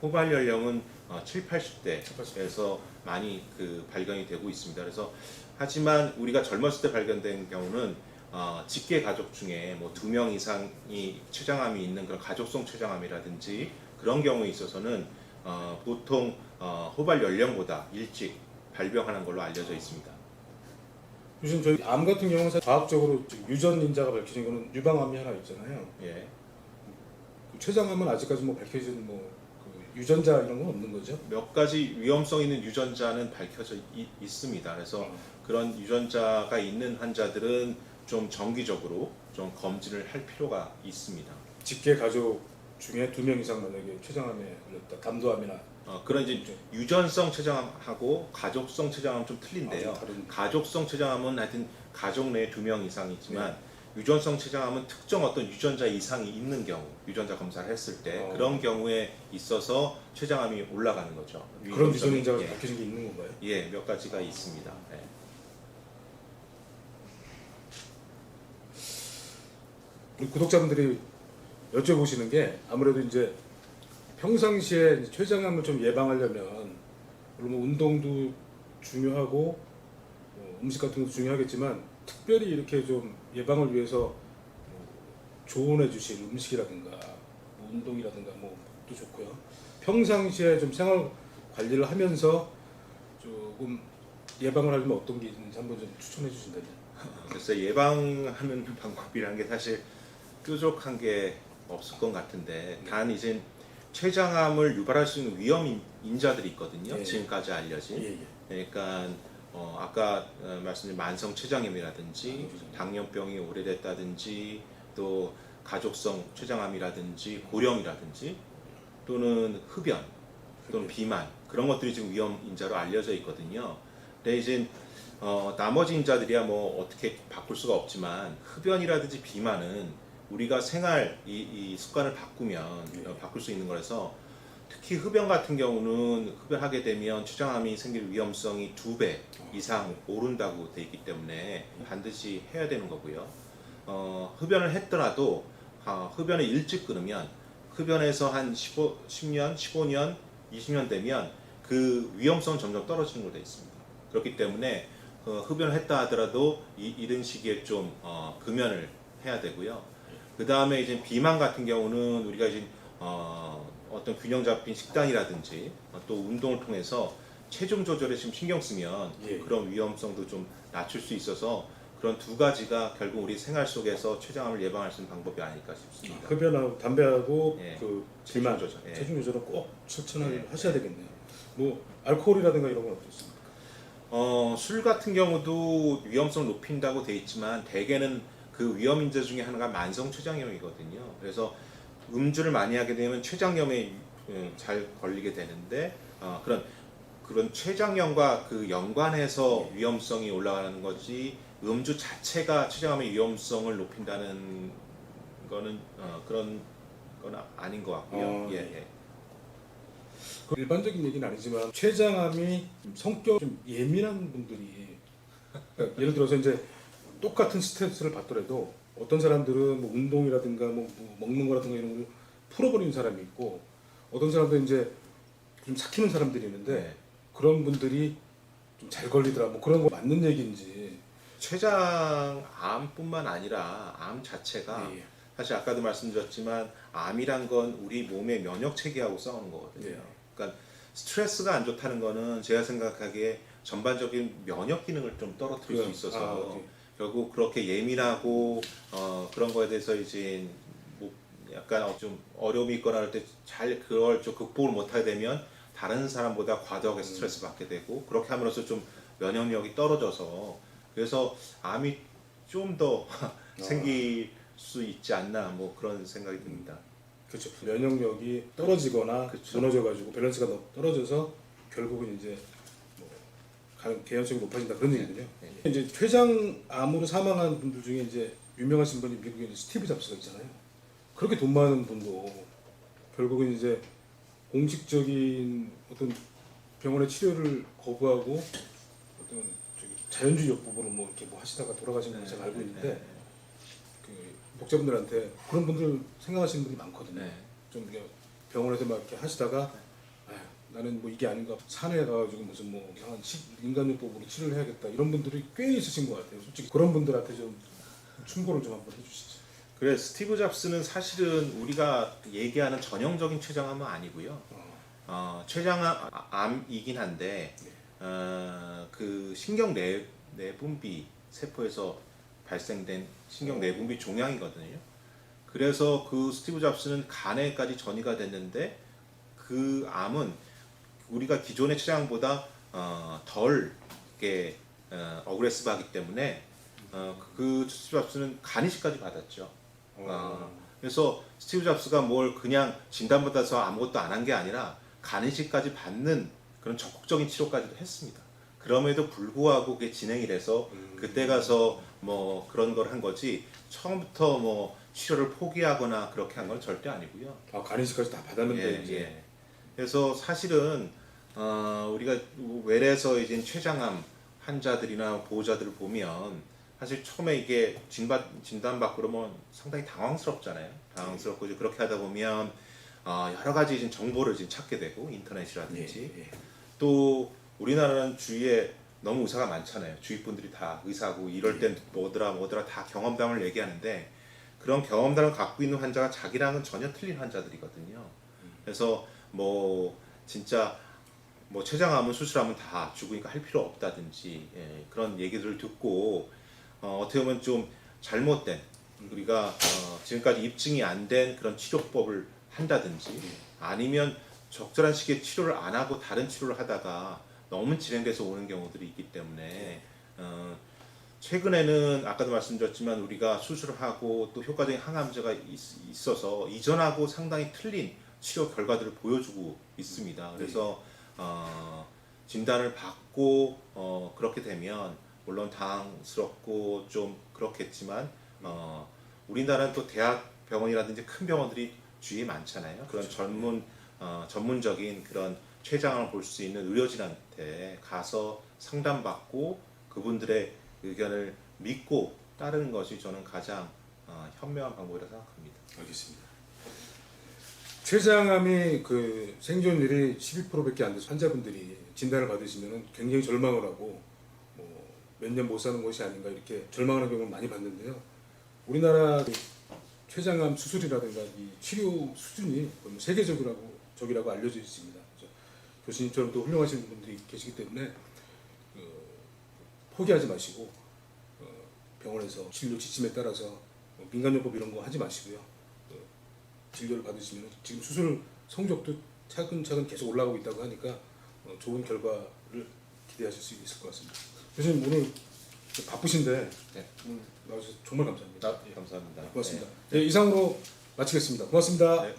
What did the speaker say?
포괄 연령은 7, 80대에서 많이 발견이 되고 있습니다. 그래서 하지만 우리가 젊었을 때 발견된 경우는 직계 가족 중에 뭐 2명 이상이 췌장암이 있는 그런 가족성 췌장암이라든지 그런 경우에 있어서는 보통 포괄 연령보다 일찍 발병하는 걸로 알려져 있습니다. 요즘 저희 암 같은 경우는 과학적으로 유전 인자가 밝혀진 거는 유방암이 하나 있잖아요. 예. 췌장암은 아직까지 뭐 밝혀진 그 유전자 이런 건 없는 거죠? 몇 가지 위험성 있는 유전자는 밝혀져 있습니다. 그래서 그런 유전자가 있는 환자들은 좀 정기적으로 좀 검진을 할 필요가 있습니다. 직계 가족 중에 2명 이상 만약에 췌장암에 걸렸다, 담도암이나 그런 이제 유전성 췌장암하고 가족성 췌장암은 좀 틀린데요. 가족성 췌장암은 하여튼 가족 내에 2명 이상이 있지만 유전성 췌장암은 특정 어떤 유전자 이상이 있는 경우, 유전자 검사를 했을 때 그런 경우에 있어서 췌장암이 올라가는 거죠. 그런 유전 인자가 밝혀진 게 있는 건가요? 예, 몇 가지가 있습니다. 네. 우리 구독자분들이 여쭤보시는 게 아무래도 이제 평상시에 췌장암을 좀 예방하려면 물론 뭐 운동도 중요하고 음식 같은 것도 중요하겠지만 특별히 이렇게 좀 예방을 위해서 조언해 주실 음식이라든가 뭐 운동이라든가 뭐도 좋고요. 평상시에 좀 생활 관리를 하면서 조금 예방을 하려면 어떤 게 있는지 한번 좀 추천해 주신다면. 그래서 예방하는 방법이라는 게 사실 뾰족한 게 없을 것 같은데 단 이제 췌장암을 유발할 수 있는 위험 인자들이 있거든요. 예. 지금까지 알려진. 예. 그러니까 아까 말씀드린 만성 췌장염이라든지 당뇨병이 오래됐다든지 또 가족성 췌장암이라든지 고령이라든지 또는 흡연 또는 비만 그런 것들이 지금 위험 인자로 알려져 있거든요. 근데 이제 나머지 인자들이야 뭐 어떻게 바꿀 수가 없지만 흡연이라든지 비만은 우리가 생활 이 습관을 바꾸면 바꿀 수 있는 거라서 특히 흡연 같은 경우는 흡연하게 되면 췌장암이 생길 위험성이 2배 이상 오른다고 돼 있기 때문에 반드시 해야 되는 거고요. 흡연을 했더라도 흡연을 일찍 끊으면 흡연에서 한 10년, 15년, 20년 되면 그 위험성은 점점 떨어지는 걸로 돼 있습니다. 그렇기 때문에 흡연을 했다 하더라도 이른 시기에 좀 금연을 해야 되고요. 그 다음에 이제 비만 같은 경우는 우리가 이제 어떤 균형 잡힌 식단이라든지 또 운동을 통해서 체중 조절에 지금 신경 쓰면 그런 위험성도 좀 낮출 수 있어서 그런 2가지가 결국 우리 생활 속에서 췌장암을 예방할 수 있는 방법이 아닐까 싶습니다. 흡연하고 담배하고 그 비만, 체중 조절, 체중 조절은 꼭 실천을 하셔야 되겠네요. 뭐 알코올이라든가 이런 건 어떻습니까? 술 같은 경우도 위험성을 높인다고 돼 있지만 대개는 그 위험 인자 중에 하나가 만성 췌장염이거든요. 그래서 음주를 많이 하게 되면 췌장염에 잘 걸리게 되는데 그런 췌장염과 그 연관해서 위험성이 올라가는 거지 음주 자체가 췌장암의 위험성을 높인다는 거는 그런 건 아닌 것 같고요. 예. 그 일반적인 얘기는 아니지만 췌장암이 성격 좀 예민한 분들이 그러니까 예를 들어서 이제 똑같은 스트레스를 받더라도 어떤 사람들은 뭐 운동이라든가 뭐 먹는 거라든가 이런 걸 풀어버리는 사람이 있고 어떤 사람들은 이제 좀 삭히는 사람들이 있는데 그런 분들이 좀 잘 걸리더라 뭐 그런 거 맞는 얘기인지. 췌장암뿐만 아니라 암 자체가 사실 아까도 말씀드렸지만 암이란 건 우리 몸의 면역 체계하고 싸우는 거거든요. 그러니까 스트레스가 안 좋다는 거는 제가 생각하기에 전반적인 면역 기능을 좀 떨어뜨릴 수 있어서 결국 그렇게 예민하고 그런 거에 대해서 이제 뭐 약간 좀 어려움이 있거나 할 때 잘 그걸 좀 극복을 못하게 되면 다른 사람보다 과도하게 스트레스 받게 되고 그렇게 함으로써 좀 면역력이 떨어져서 그래서 암이 좀 더 생길 수 있지 않나 뭐 그런 생각이 듭니다. 그렇죠. 면역력이 떨어지거나 무너져가지고 밸런스가 떨어져서 결국은 이제 개연성이 높아진다 그런 얘기군요. 이제 췌장암으로 사망한 분들 중에 이제 유명하신 분이 미국에 스티브 잡스가 있잖아요. 그렇게 돈 많은 분도 결국은 이제 공식적인 어떤 병원의 치료를 거부하고 어떤 자연주의 요법으로 뭐 이렇게 뭐 하시다가 돌아가신 걸 제가 알고 있는데 그 독자분들한테 그런 분들 생각하시는 분이 많거든요. 좀 병원에서 막 이렇게 하시다가 나는 뭐 이게 아닌가 산에 가가지고 무슨 뭐 이상한 인간요법으로 치료를 해야겠다 이런 분들이 꽤 있으신 것 같아요. 솔직히 그런 분들한테 좀 충고를 좀 한번 해주시죠. 그래 스티브 잡스는 사실은 우리가 얘기하는 전형적인 췌장암은 아니고요. 췌장암이긴 한데 그 신경 내분비 세포에서 발생된 신경 내분비 종양이거든요. 그래서 그 스티브 잡스는 간에까지 전이가 됐는데 그 암은 우리가 기존의 췌장암보다 덜 이렇게 어그레시브하기 때문에 그 스티브 잡스는 간 이식까지 받았죠. 그래서 스티브 잡스가 뭘 그냥 진단받아서 아무것도 안 한 게 아니라 간 이식까지 받는 그런 적극적인 치료까지도 했습니다. 그럼에도 불구하고 그게 진행이 돼서 그때 가서 뭐 그런 걸 한 거지 처음부터 뭐 치료를 포기하거나 그렇게 한 건 절대 아니고요. 간이식까지 다 받았는데 예, 이제 예. 그래서 사실은 우리가 외래에서 이제 췌장암 환자들이나 보호자들을 보면 사실 처음에 이게 진단받고 그러면 상당히 당황스럽잖아요. 당황스럽고 이제 그렇게 하다 보면 여러 가지 이제 정보를 지금 찾게 되고 인터넷이라든지 예. 또 우리나라는 주위에 너무 의사가 많잖아요. 주위 분들이 다 의사고 이럴 땐 뭐더라 다 경험담을 얘기하는데 그런 경험담을 갖고 있는 환자가 자기랑은 전혀 틀린 환자들이거든요. 그래서 뭐 진짜 뭐 췌장암은 수술하면 다 죽으니까 할 필요 없다든지 그런 얘기들을 듣고 어떻게 보면 좀 잘못된 우리가 지금까지 입증이 안 된 그런 치료법을 한다든지 아니면 적절한 시기에 치료를 안 하고 다른 치료를 하다가 너무 진행돼서 오는 경우들이 있기 때문에 최근에는 아까도 말씀드렸지만 우리가 수술을 하고 또 효과적인 항암제가 있어서 이전하고 상당히 틀린 치료 결과들을 보여주고 있습니다. 그래서 진단을 받고 그렇게 되면 물론 당황스럽고 좀 그렇겠지만 우리나라는 또 대학 병원이라든지 큰 병원들이 주위에 많잖아요. 그런 전문적인 그런 췌장암을 볼 수 있는 의료진한테 가서 상담받고 그분들의 의견을 믿고 따르는 것이 저는 가장 현명한 방법이라고 생각합니다. 알겠습니다. 췌장암이 그 생존율이 12%밖에 안 돼서 환자분들이 진단을 받으시면 굉장히 절망을 하고 몇 년 못 사는 것이 아닌가 이렇게 절망하는 경우를 많이 봤는데요. 우리나라 그 췌장암 수술이라든가 이 치료 수준이 거의 세계적이라고 알려져 있습니다. 그래서 교수님처럼 또 훌륭하신 분들이 계시기 때문에 포기하지 마시고 병원에서 진료 지침에 따라서 민간요법 이런 거 하지 마시고요. 진료를 받으시면 지금 수술 성적도 차근차근 계속 올라가고 있다고 하니까 좋은 결과를 기대하실 수 있을 것 같습니다. 교수님 오늘 바쁘신데 오늘 나와주셔서 정말 감사합니다. 감사합니다. 고맙습니다. 네, 이상으로 마치겠습니다. 고맙습니다. 네.